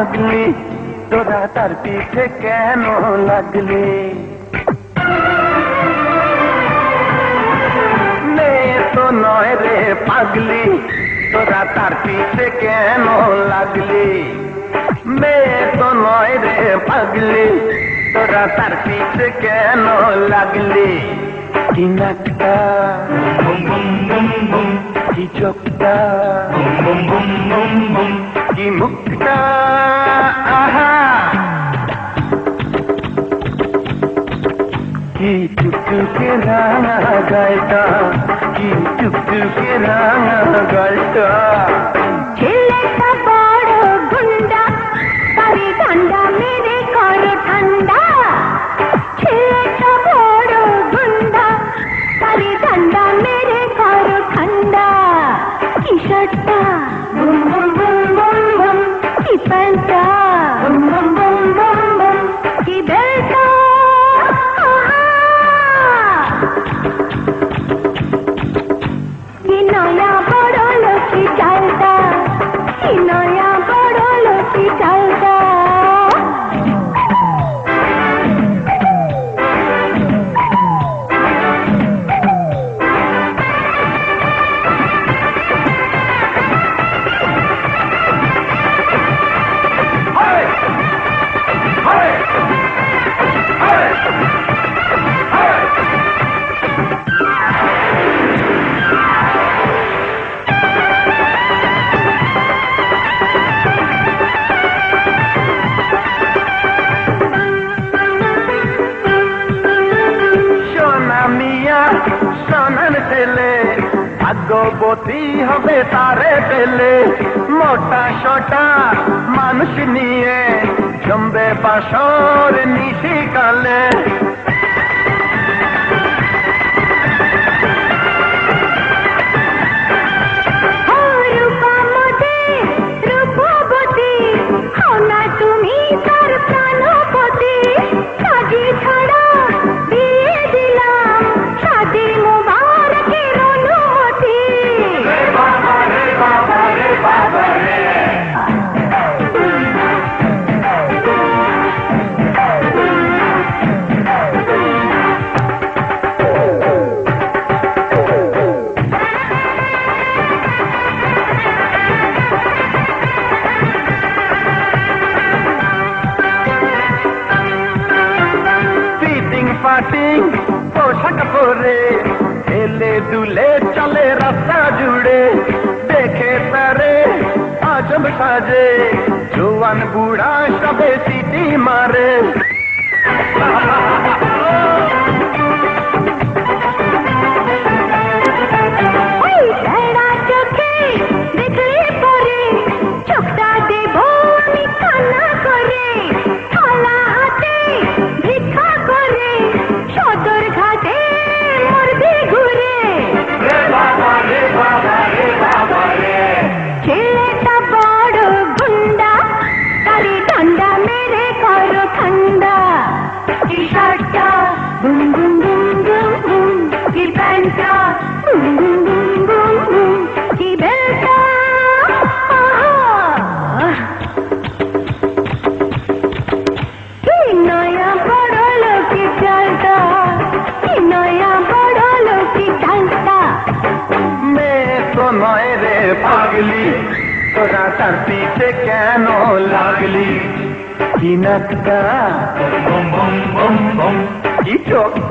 পাগলি তোরা তার পিছে কেন লাগলি মেয়ে তো নয় রে পাগলি তোরা তার পিছে কেন লাগলি মেয়ে তো নয় রে পাগলি তোরা তার পিছে কেন লাগলি কি নাকটা কি চোখটা কি মুখটা আহা কি টুকটুকে রাঙা গালটা কি টুকটুকে রাঙা গালটা ছেলেটা বড় গুন্ডা তারি ঠান্ডা মেরে করো ঠান্ডা ছেলেটা বড় গুন্ডা তারি ঠান্ডা মেরে করো ঠান্ডা কি শার্টটা boom boom boom boom boom কি প্যান্টটা boom boom boom boom boom কি বেলটা কি নয়া বড় লক্ষ্মী চালটা কি নয়া বড় লক্ষ্মী চালটা সোনার ছেলে ভাগ্যবতী হবে তারে পেলে মোটা সোটা মানুষ নিয়ে জমবে বাসর নিশিকালে তুমি তার প্রাণপতি সাজি ছাড়া দিয়ে দিলাম সাজি মুবারকের অনুমতি পাটিং পোশাক পরে হেলে দুলে চলে রাস্তা জুড়ে দেখে তারে আজব সাজে জোয়ান বুড়া সবে সিটি মারে দেখলে পরে চোখটা দেব আমি কান্না করে থালা হাতে ভিক্ষা করে সদর ঘাটে মরবে ঘুরে ছেলেটা বড় গুন্ডা তারি ঠান্ডা মেরে করো ঠান্ডা কি শার্টটা boom boom boom boom boom কি প্যান্টটা boom boom boom boom boom কি বেলটা কি নয়া বড় লোকি চালটা কি নয়া বড় লোকি চালটা মেয়ে তো নয় রে পাগলি তোরা তার পিছে কেন লাগলি কি নাকটা কি চোখটা